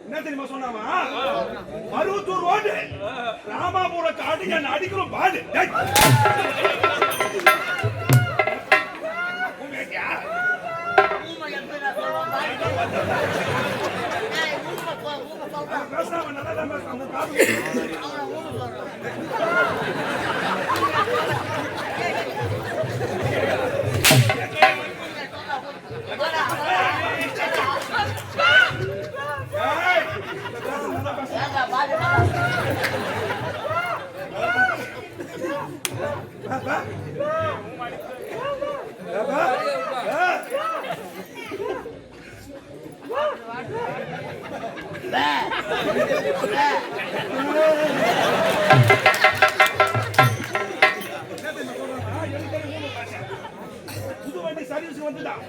என்ன தெரியுமா சொன்னாமா? மருவத்தூர் ரோடு ராமாபுர காட்டுக்கு என்ன அடிக்கிறோம் பாடு. பேசாம நல்லா புது வண்டி சர்வீஸ் வந்துதான்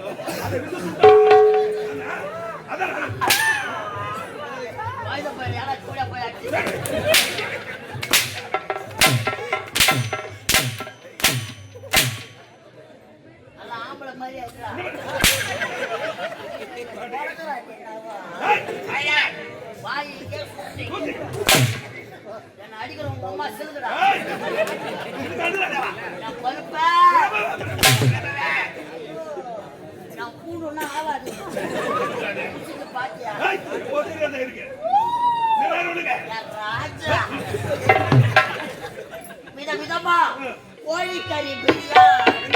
அடிக்கிறவங்க அம்மா செலுதுடா நான் கூடுனா ஆவாது பாத்தியா ராஜா விதவிதமா கோழிக்கறி பிரியாணி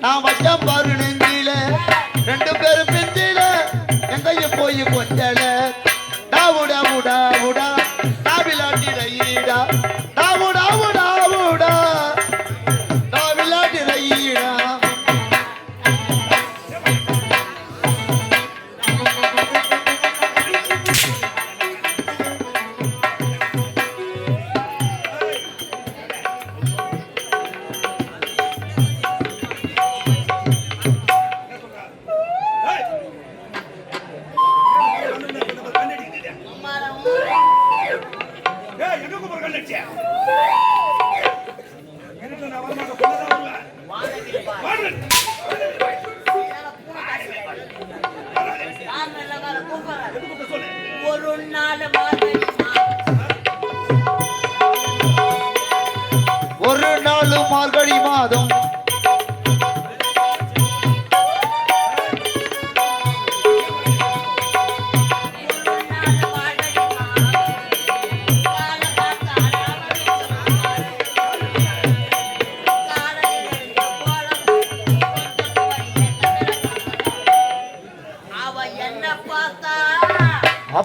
நான் வச்சம் பாரு நெஞ்சில ரெண்டு பேரும் பிஞ்சில எங்கைய போய் கொஞ்சல டாவுடா உடா உடா டாவிலாட்டி ரைடா டாவுடா உடா உடா டாவிலாட்டி ரைடா ஒரு நாள் மார்கழி மாதம்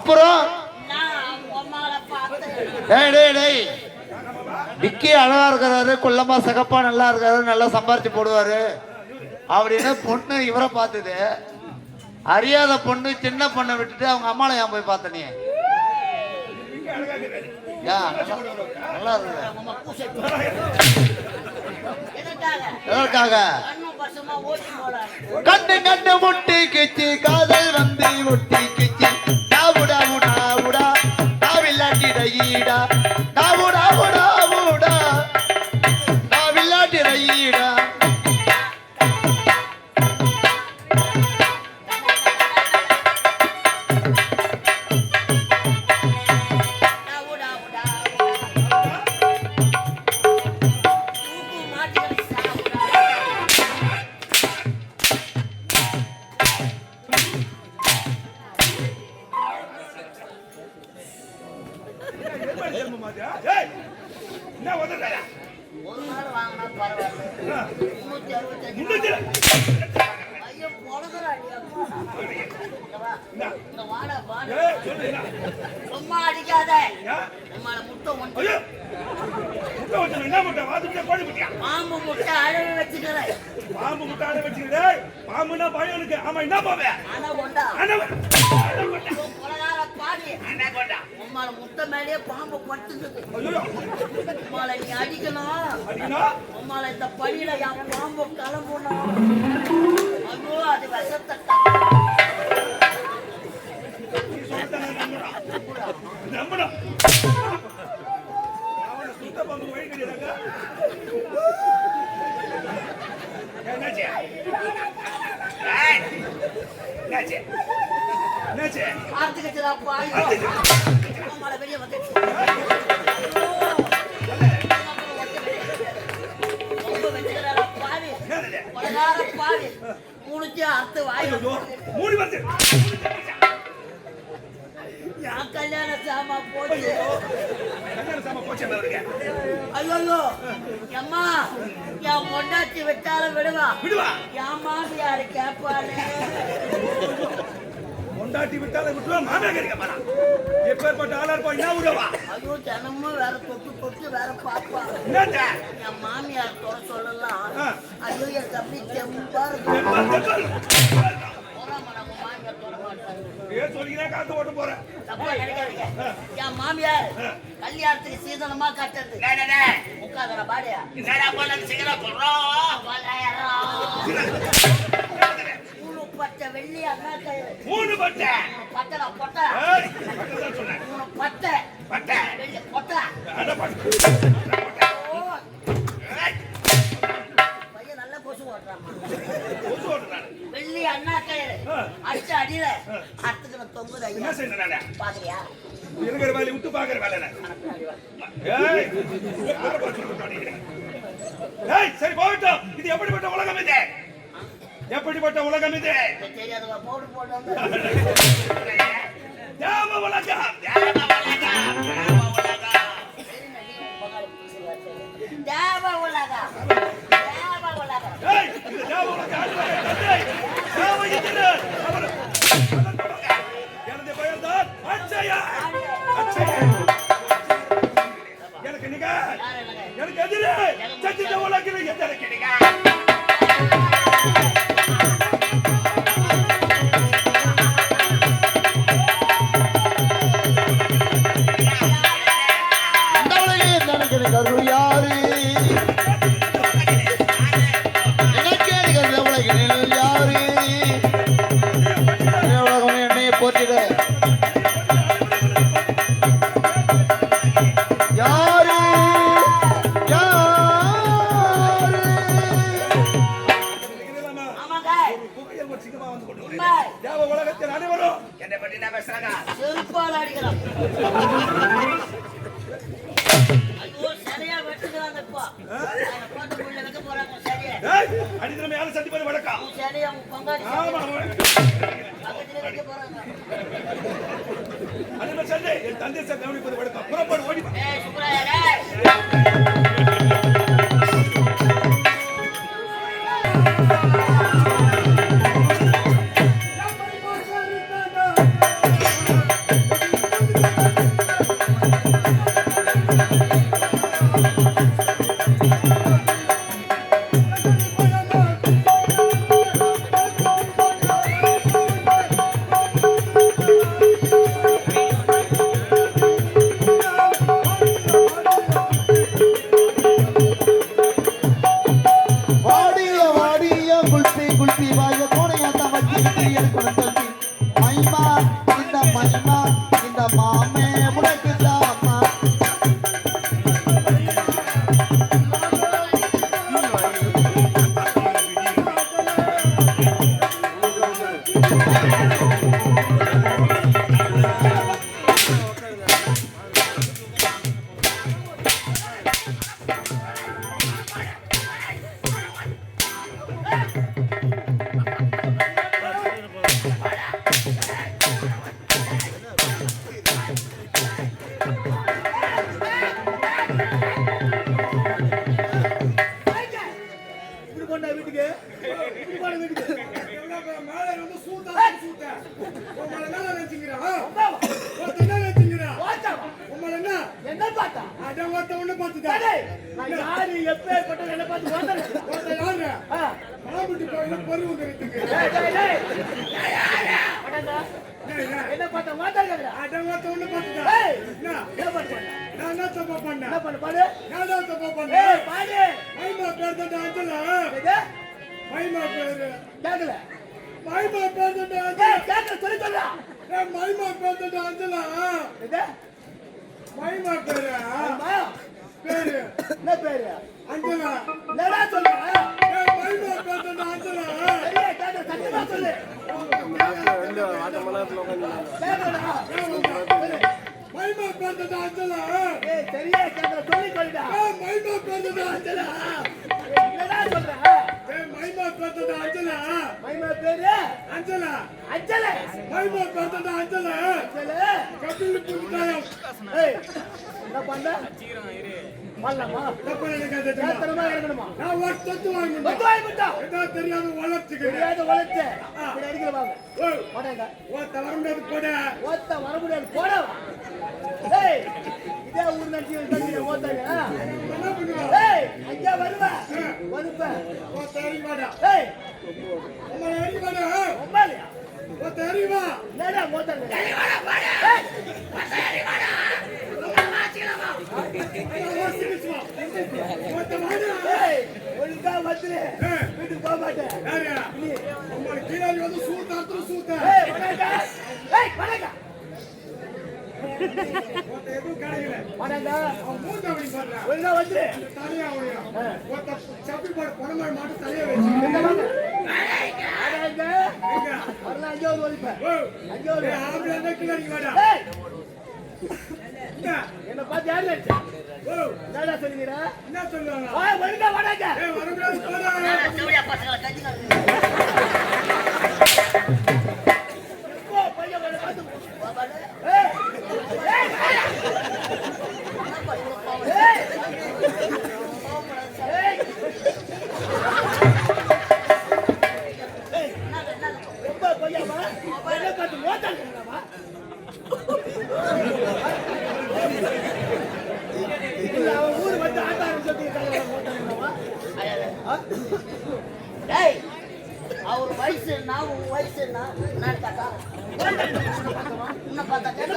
அப்புறம் நான் உம்மால பார்த்தேன். டேய் டேய் டேய் விக்கி அழகா இருக்கிறாரு, குள்ளமா சகப்பா நல்லா இருக்காரு, நல்லா சம்பாரிச்சு போடுவாரு அப்படின்னு பொண்ணு இவரை பார்த்தது. அறியாத பொண்ணு சின்ன பொண்ணை விட்டுட்டு அவங்க அம்மாவை ஏன் போய் பார்த்த நீ? நல்லா இருக்குது. உம்மா கூசைட்டு. எதற்காக? எதற்காக? கண்ணும் பசுமா ஓட்டி போறாங்க. கண்ணு கண்ணு முட்டி கிச்சி காதல் வந்து முட்டி கிச்சி டாவுடா உடா உடா டாவில்லாட்டி ரையீடா டாவுடா உடா உடா டாவில்லாட்டி ரையீடா. உடா, உடா, உடா. தூக்கு மாட்டுகளை சாவுடா. என்ன உதறாயா? ஒரு நாள் வாங்கினா பரவாயில்ல. 365 ஐயோ பொழகுறாடி அம்மா. இங்க வா. இங்க வாடா, வாடா. சொல்லு என்ன? சும்மா அடிக்காத. ஏன்? நம்மள முட்டை ஒன்று ஐயோ முட்டை வச்சு என்ன முட்டை வாத்துக்கிட்டே கோழி முட்டியா? பாம்பு முட்டை அழகு வச்சுக்கிறேன். பாம்பு முட்டை ஆட வச்சுக்கிட்டே பாம்புன்னா பயம் எனக்கு. ஆமா என்ன பாம்பே? ஆனா கொண்டா அண்ணா கொலகார பாடி உம்மால முட்டை மேலேயே பாம்பு படுத்துக்குது. ஐயோ உம்மால நீ அடிக்கணும். அடினா உம்மால இந்த பணியில என் பாம்பு கிளம்பணும். ஐயோ அது விஷத்தை நீ சொல்லிட்டா நம்பணும். அவனை சுத்த பாம்பு வழி கிடையாதாங்க. என்னாச்சு? என்னாச்சு? என்னாச்சு? பார்த்துக்கிச்சுடா பாய். உம்மால வெளியே வந்துச்சு. ரொம்ப வச்சுக்கிறாரா பாவி. என்னது? கொலகார பாவி. மூணுச்சு அறுத்து வாய். ஐயோ மூடி வந்து என் கல்யாண சாமா போச்சு. கல்யாண சாமா போச்சு அவருக்கு. ஐயோ அம்மா என் பொண்டாட்டி விட்டாலும் விடுவா. விடுவா. என் மாமியாரு கேட்பாரு. கொண்டாட்டி விட்டால விட்டுவா மாமியா கேட்க போறா. எப்பேற்பட்ட ஆளா இருப்பா என்ன விடுவா? ஐயோ தினமும் வேற தொட்டு தொட்டு வேற பாப்பா. என்னத்த? என் மாமியார் தொட சொல்லலாம். ஆ. ஐயோ எனக்கு அப்படி தெம்பா இருக்கு. போறாம நம்ம மாமியார் தொட மாட்டாங்க. ஏன் சொல்லிக்கிறேன் காத்து ஓட்டு போறேன். தப்பா நினைக்காதீங்க. என் மாமியார் கல்யாணத்துக்கு சீதனமா கட்டுறது. உட்காந்துற பாடியா 3 பட்டை வெள்ளி அண்ணா கயிறு. 3 பட்டை. பட்டடா பொட்டை. ஏய் பட்டை தான் சொன்னேன். 3 பட்டை பட்டை. வெள்ளி பொட்டை. அட பட்டை. ஓ, ஏய் பையன் நல்ல கொசு ஓட்டுறாமா. கொசு ஓட்டுறானே. வெள்ளி அண்ணா கயிறு அடிச்ச அடியில அத்துக்கு தொங்குது என்ன ஐயா. செய்யணும் நானே? பாக்குறியா? இருக்கிற வேலையை விட்டு பாக்குற வேலை என்ன? ஏய் யாரை பார்த்து சொல்லிட்டு ஏய் சரி போகட்டும். இது எப்படிப்பட்ட உலகம் இது? எப்படிப்பட்ட உலகம் இது? தெரியாதவா போடு போட்டு தேவ உலகம். தேவ உலகம். தேவ உலகம். ஏய் இது தேவ உலகம். ஆண்டவரே தேவ இது. அவர் எனது பெயர் தான் அட்சயா. அட்சயா. எனக்கு நீங்க எனக்கு எதிரே சத்திய உலகில் எதிரே நீங்க யாரு உலகினில் யாரு உலகம் என்னைய போற்றிட யாரு யாரு ஆமாங்க. புகையில் ஒரு சிங்கமா வந்து கொண்டு உண்மை. தேவ உலகத்தில் அனைவரும் என்னை பற்றி நான் பேசுறாங்க. செருப்பால் அடிக்கிறான். ஐயோ சரியா வெட்டுக்கிறாங்க இப்போ. போட்டு உள்ள வைக்க போறாங்க சரியா. அடித்தனமே யாரும் சட்டி பண்ணி வழக்கம். சரியா உங்க பங்காளி ஆமா பக்கத்துல வைக்க போறாங்க. அதே மாதிரி சண்டை என் தந்தை சார் கவனிப்பது வழக்கம். புறப்பாடு ஓடி ஏய் சுப்ராயா டேய். வீட்டுக்கு இப்படி போன வீட்டுக்கு மேல வந்து சூத்தா சூத்தா உங்களை என்ன நினைச்சுக்கிறா அம்மாவா? ஒருத்தன் என்ன நினைச்சுக்கிறா ஓட்டாவா? உங்களை என்ன என்ன பார்த்தா? அட ஒருத்த ஒண்ணு பார்த்துட்டா டேய், நான் யாரு எப்பேற்பட்ட என்ன பார்த்து ஓட்டல. ஒருத்த யாரு ஆ. மாமுட்டி கோயில பொறி வந்துருக்கு டேய், டேய், டேய். அடடா. என்ன பார்த்தா ஓட்டாங்கடா. அட ஒருத்த ஒண்ணு பார்த்துட்டா டேய், என்ன என்ன பண்ண? நான் என்ன தப்பா பண்ணேன் என்ன பண்ண பாரு? நான் தான் தப்பா ஏய், பண்ணேன் பாரு. மைமா பேர் தான் அஞ்சலா எது? மைமா பேரு கேக்கல. மைமா பேர் தான் ஏய், அஞ்சலா கேக்கல சொல்லி சொல்றா. மைமா பேர் தான் அஞ்சலா எது? மைமா பேரு அம்மா, பேரு என்ன பேரு? அஞ்சலா என்னடா சொல்ற? மைமா பேர் தான் அஞ்சலா சரியா கேக்கல, சத்தியமா சொல்லு. கேக்கலடா. மைமா பேர் தான் அஞ்சலா ஏய், சரியா கேக்கல, சொல்லி சொல்லுடா. மைமா பேர் தான் அஞ்சலா என்னடா சொல்ற? மைமா பேர் தான் அஞ்சலா மைமா பேரு அஞ்சலா அஞ்சல. மைமா பேர் தான் அஞ்சலா அஞ்சல. கபில் புத்தாயம் ஏய், என்ன பண்ண? பண்ணலாமா? தப்பா நினைக்காத கேத்தனமா இருக்கணுமா? நான் ஒரு தொத்து வாங்கி பத்து வாங்கி விட்டா. என்ன தெரியாத வளர்த்துக்கிறேன் தெரியாத உழைச்ச. இப்படி அடிக்கல வாங்க. போடாங்க. ஓத்த வர முடியாது போட ஓத்த வர முடியாது, போடவா. ஏய், இதே ஊர் நடிச்சு தண்ணி ஓத்தாங்க. என்ன பண்ணுவா ஏய், ஐயா வருவ. வருப்ப. ஓத்த அறிவாடா ஏய், அம்மா அறிவாடா உம்மாலியா? ஓத்த அறிவா என்னடா ஓத்தாங்க? ஓத்த வாடா ஏய், ஒழுங்கா வந்துரு. வீட்டுக்கு போக மாட்டேன். யாரு நீ. அம்மா கீழே வந்து சூத்தாத்து சூத்த ஏய், வணங்க. ஏய், வணங்க. ஓத்த எதுவும் கிடைக்கல வணங்க. அவன் மூத்த அப்படி பாடுறா ஒழுங்கா வந்துரு. தலையா அவனையா ஓத்த சப்பி போட பணமாய் மாட்டு தலையை வச்சு எங்க வாங்க. வணங்க. எங்க வரலாம், அஞ்சாவது ஒழிப்பேன். ஓ அஞ்சாவது. ஆம்பளை என்ன கீழே வாடா ஏய், என்ன என்னை பார்த்து யாரு நினைச்சா? ஓ என்னடா சொல்லுகிற? என்ன சொல்லுவாங்க ஒழுங்கா வணங்க. ஏய் வரக்கூடாது போடா செவிலியா பசங்களை கஞ்சி கலந்து எப்போ பையன் உன்னை பார்த்து பாபாடு ஏய், ஏய், என்னப்பா இவ்வளவு கோவம்? ஏய், கோவப்படாத. ஏய், என்ன எப்போ பையன்மா? என்னை பார்த்து ஓட்டாங்கம்மா? இல்ல, அவன் ஊரு வந்து ஆட்டாரம் சொல்லிட்டு ஓட்டாங்கம்மா? டேய், அவர் வயசு என்ன உன் வயசு என்ன நான் கேட்டா உன்னை பார்த்தா கேட்டா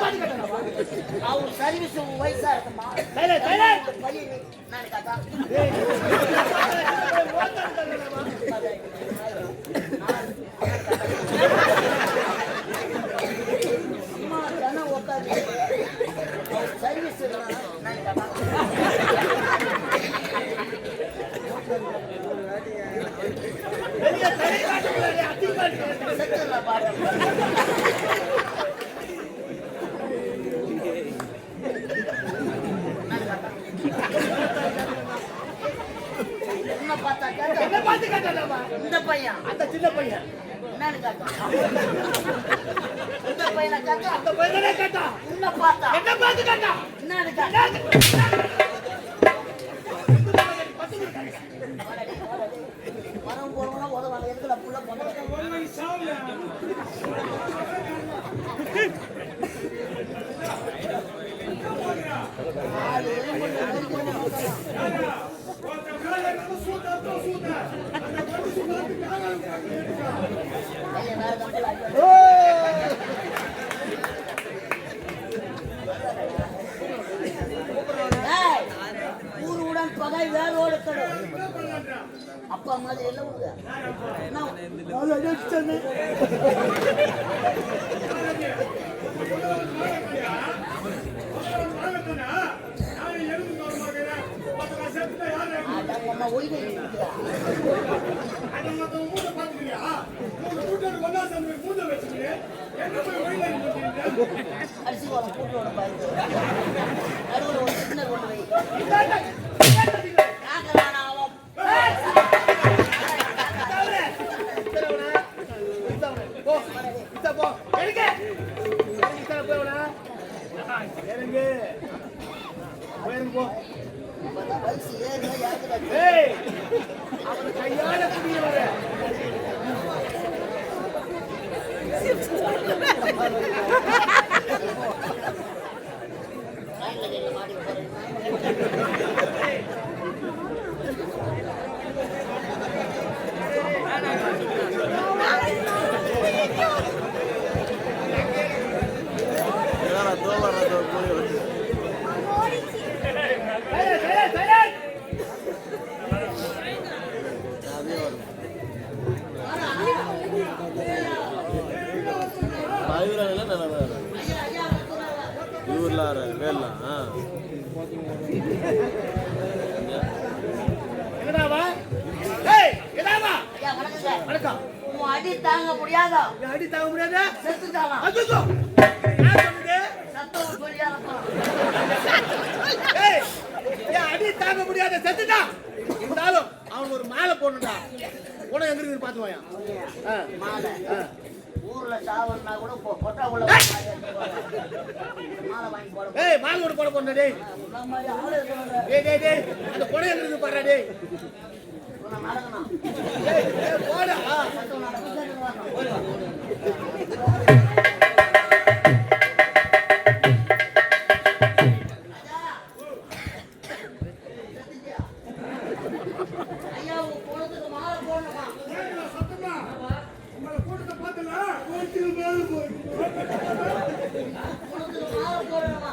அவர் சர்வீஸ் உன் வயசா இருக்குமா சைலண்ட், சைலண்ட். பையன் நான் கேட்டா ஏய், ஓட்டாங்கம்மா? அம்மா தானே உட்காந்து அவர் சர்வீஸ் நான் கேட்டா வெளிய தலை காட்டுறானே, அதிகமா இருக்கு. செத்துல பாரு உன்னை பார்த்தா கேட்டா என்னை பார்த்து கேட்டாடாமா? இந்த பையன் அந்த சின்ன பையன். என்னன்னு கேட்டான் இந்த பையனை கேட்டா அந்த பையனே கேட்டான். உன்னை பார்த்தா என்னை பார்த்து கேட்டான். என்னன்னு கேட்டான் வரம் போறவனா உதவாங்க எதுக்குல புள்ள போன ஒருவன் சாவுல ஆளு எலும்புல நெருக்கமா போகலாம். ஓத்த மேல வந்து சூத்தாத்து சூத்த அந்த வந்து சூத்தாத்து கால பையன் வேற கம்பெனில ஏய், ஊரு உடன் பகை வேரோடு கடு அப்பா மாதிரி எல்லாம் விடுங்க அம்மா ஒய்வு அரிசி வரம் கூட்டு வர பாருங்க நடுவில் ஒரு சின்ன கொண்டு வை நாங்களான அவன் வயசு ஏறுனா யாருக்கு கையால குடிக்கிறவன் வேற வேலாம் என்னடாவா? ஏய், என்னடாவா? ஐயா வணக்கம் சார். வணக்கம். உன் அடி தாங்க முடியாதா? என் அடி தாங்க முடியாதா? செத்துட்டானா? அச்சோ. யார் சொன்னது? சத்தம் சொல்லியாரப்பா. ஏய், என் அடி தாங்க முடியாத செத்துட்டான். இருந்தாலும் அவன் ஒரு மாலை போடணும்டா. உன எங்க இருக்கு பாத்து வாயா. மாலை. ஊர்ல சாவல்னா கூட கொட்டா உள்ள மாலை வாங்கி போட. ஏய், மாலை ஒரு போட போறடா டேய். இந்த மாதிரி ஆளு இருக்காங்க. டேய் அந்த கொடை எங்க இருக்கு பாருடா டேய். நான் நடக்கணும். ஏய் போடா. சத்தம் நடக்குது வரணும். ஐயா உன் பொண்ணுக்கு மாலை போடணுமா? பொண்ணுக்கு மாலை போடணுமா?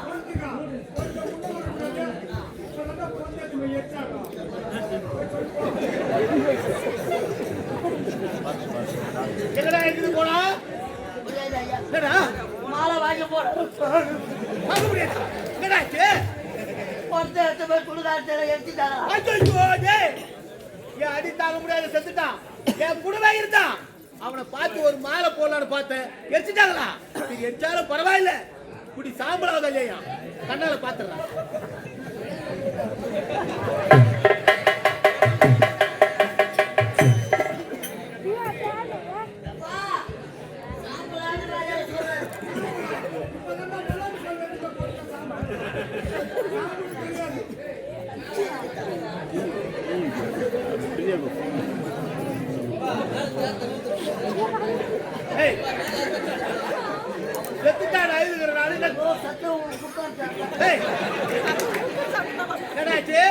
எங்கடா இருக்குது போடா? புரியுது ஐயா. என்னடா? மாலை வாங்கி போட. வாங்க முடியாது. என்னடா ஆச்சு? ஒருத்தர் எடுத்து போய் குடுக்காரத்துல எடுத்துட்டாங்க. அச்சோ டேய். என் அடி தாங்க முடியாத செத்துட்டான். என் கூடவே இருந்தான். அவனை பார்த்து ஒரு மாலை போடலான்னு பார்த்தேன். எரிச்சிட்டாங்களா? இது எரிச்சாலும் பரவாயில்ல. குடி சாம்பலாவது இல்லையா? கண்ணால பாத்துறான். ஏய், செத்துட்டான் அழுதுகிறான். சத்தம் குடுக்காரத்துல. ஏய், என்னடாச்சு?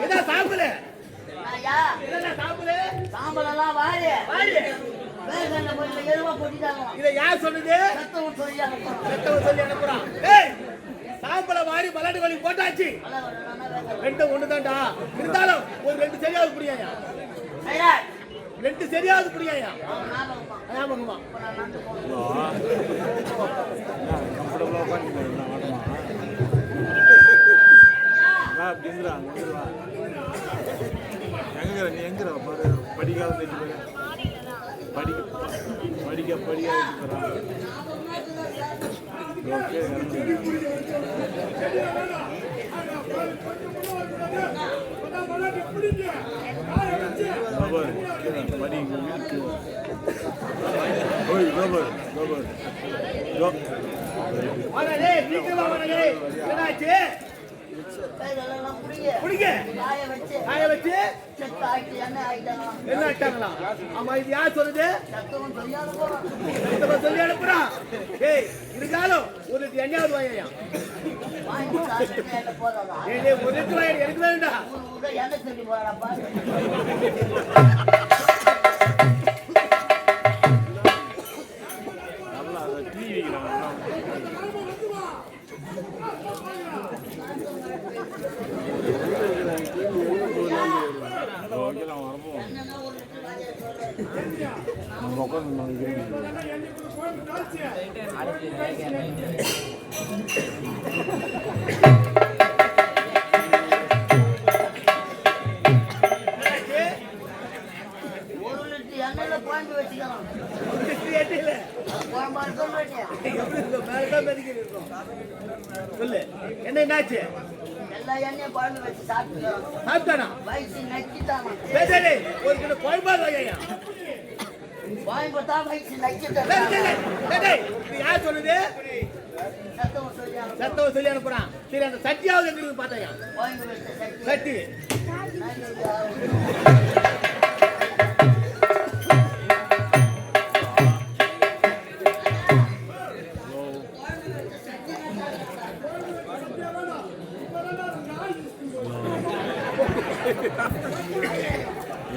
இதான் சாம்பலு. ஐயா என்னடா சாம்பலு? சாம்பலெல்லாம் வாரி வாடி. வேகல்ல போய் எருவா போட்டுட்டாங்க. இதை யார் சொன்னது? சத்தம் சொல்லி அனுப்புறோம். செத்தவன் சொல்லி அனுப்புறான். ஏய், சாம்பலை வாரி மலாட்டு வலி போட்டாச்சு. ரெண்டும் ஒண்ணுதான்டா. இருந்தாலும் ஒரு ரெண்டு சரியாவது புரியாயா? ரெண்டு சரியாவது புரியாயா? ஞாபகமா? கம்ஃபர்டபுளாக உட்காந்துக்கிறேன் அப்படிங்கிறா எங்கிற நீ எங்கிற பாரு படிக்காத பாரு படிக்க ஓகே ரப்பர் படி ஓய் ரப்பர் வாடா டேய், சீக்கிரமா வாடா டேய். என்னாச்சு? குடிங்க. காய வச்சு என்ன ஆயிட்டாங்களா? ஆமா, இது யார் சொல்லுது? சத்தம் சொல்லி அனுப்புறான். ஏய், இருந்தாலும் ஒரு எண்ணெயாவது வாயா. ஏய், ஒரு லிட்டர் வாயா, எனக்கு வேண்டாம். நல்லா டீ வைக்கிறாங்க ஓகேலாம் வரப்போம் நம்ம உட்காந்து சொல்லு, என்ன என்னாச்சு? எல்லா எண்ணெயும் குழம்பு வச்சு சாப்பிட்டானா? வயசு நக்கிட்டானா? ஒரு கிலோ குழம்பாது வாயா. வாங்கி கொடுத்தா வயசு நக்கிட்டானா? இது யார் சொல்லுது? சத்தம் சொல்லி அனுப்புறான். சரி, அந்த சட்டியாவது எங்க இருக்கு பார்த்தாயா? வாங்கி வச்ச சட்டி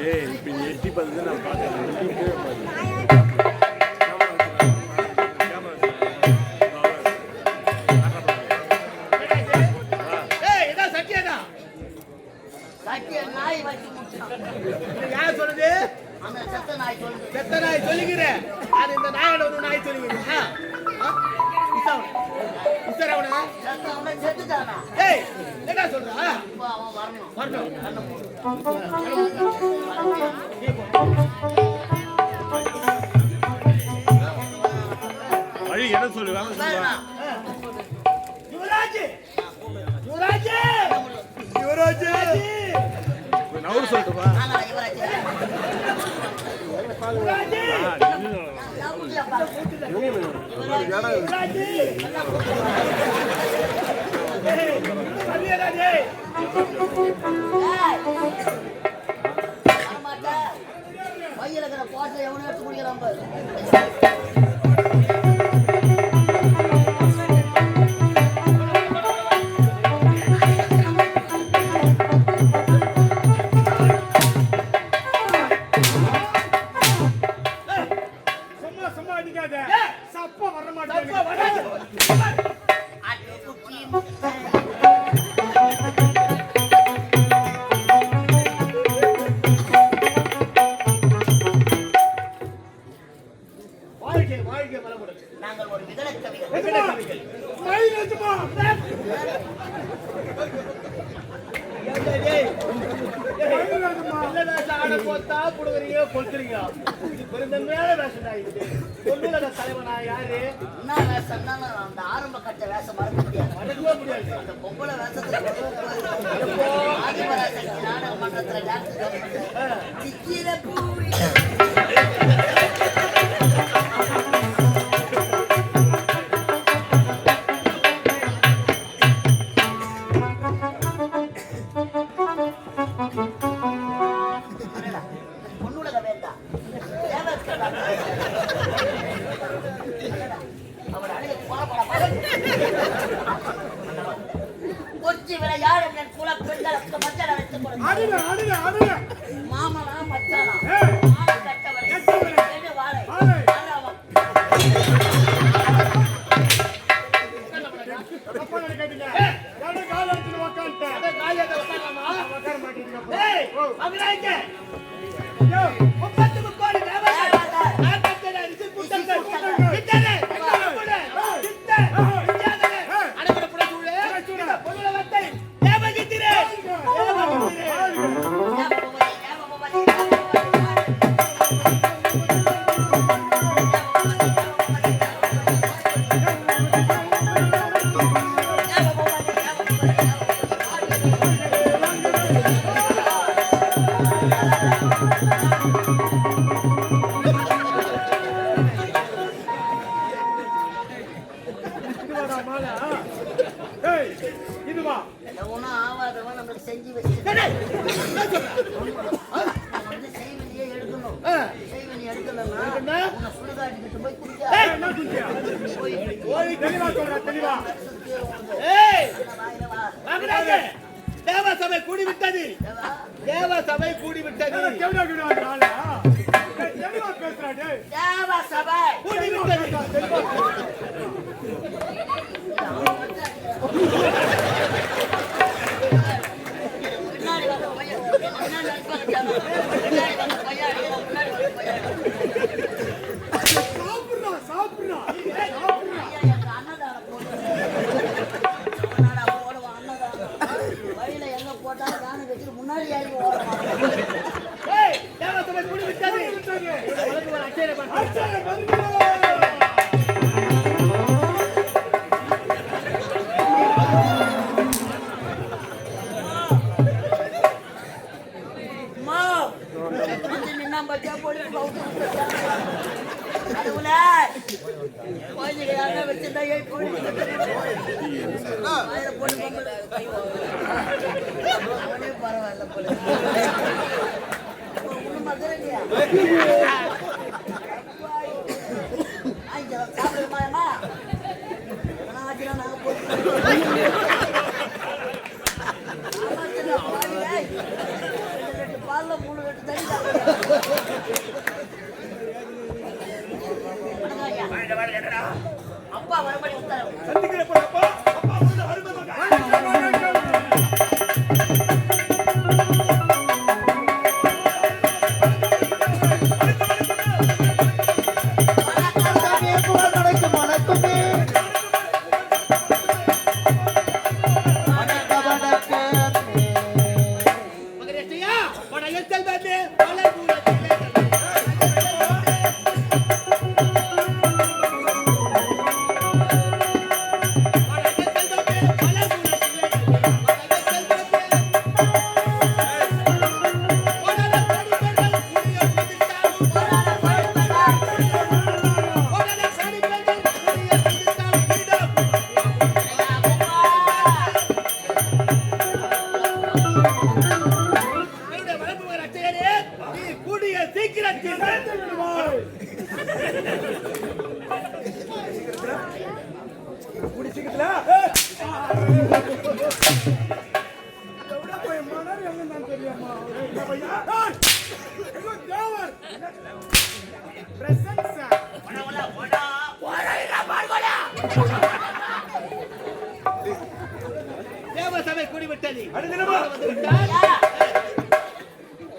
ஏய் இப்போ எட்டி பார்த்து நான் பார்க்குறேன். நாய் வச்சு முடிச்சான். யார் சொல்லுது? அந்த செத்த நாய் சொல்லுது. செத்த நாய் சொல்லுகிறேன். அது இந்த நாயோட ஒரு நாய் சொல்லுகிறேன். அவனை அவனை செத்துட்டானா? ஏய் என்ன சொல்றா இப்போ அவன் வரணும். வரணும் கண்ணை மூடு. வழி என்ன சொல்லு வேலை சொல்லுவா வேணாம். யுவராஜ் யுவராஜ் யுவராஜ் நவரு சொல்லட்டுமா ஆனா இவராச்சு. நான் முடியல பாரு. பையில இருக்கிற பாட்டில் எவனும் எடுத்து குடிக்கிறான் பாரு. சும்மா அடிக்காத சப்ப வர மாட்டேன் அட்டு குச்சி. வாழ்க்கை வாழ்க்கை மலமுடன் நாங்கள் ஒரு விகட கவிகள். தலைவனா யாரு என்ன வேஷம் தான் அந்த ஆரம்ப கட்ட வேஷம் மறக்க முடியாது. மறக்கவே முடியாது அந்த பொம்பளை வேஷத்துல ஆதிபராசக்தி நாடக மன்றத்துல டான்ஸ் சிக்கிர பூவி. பொண்ணுலக வேண்டாம் அவர் அழகு கொச்சி விளையாடு என் குல பெண்களுக்கு மஞ்சள் அழைத்துக் கொடுங்க. மாமனா மச்சானா மாலை கட்டவரை எடு வாழை ஆறாவம். இதுவா ஒன்னும் ஆவாதவன் நம்மளுக்கு செஞ்சு வச்சு செய்வனியே எடுக்கணும். செய்வனி எடுக்கலன்னா உன்னை சுடுகாட்டுக்கிட்டு போய் குடிக்க போய் தெளிவா சொல்ற தெளிவா வாயில வா. தேவசபை கூடி விட்டது தேவசபை கூடி விட்டது தேவ சபை கூடி விட்டது முன்னாடி வந்து பையன் முன்னாடி அடிப்பாங்க தேவை. முன்னாடி வந்து பையன் அடிக்கிறான். முன்னாடி வந்து பையன் எங்க அன்னதானம் போட்டு அவனாடா ஓடுவான் அன்னதானம். வழியில எங்க போட்டாலும் தானே வச்சுட்டு முன்னாடி ஏறி ஓடுவான். தேவசபை கூடி விட்டது உனக்கு ஒரு அச்சேரம் பண்ண வந்து நின்னா பச்சா போட்டு கவுத்து அதுல குழந்தைங்க யாரா வச்சிருந்தா ஏன் போட்டு அவனே பரவாயில்ல போல ஒண்ணு மதுரை இல்லையா சாப்பிடுமாயமா நாங்க போட்டு பால்ல 3 லிட்டர் தண்ணி அப்பா வரபடி உத்தரவு நடக்கும் செல்வமே பலபுரத்திலே கூடி சீக்கிரத்துல தேவசபை கூடிவிட்டது. அடிதினமா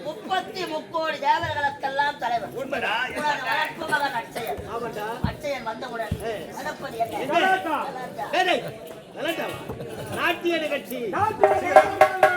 33 கோடி தேவர்களுக்கெல்லாம் தலைவர் உண்மைடா? உனது வளர்ப்பு மகன் அட்சயன். ஆமாண்டா. அட்சயன் வந்தவுடன் நடப்பது என்ன? என்ன? கலாட்டா. ஏய், கலாட்டாவா? நாட்டிய நிகழ்ச்சி சீக்கிரம்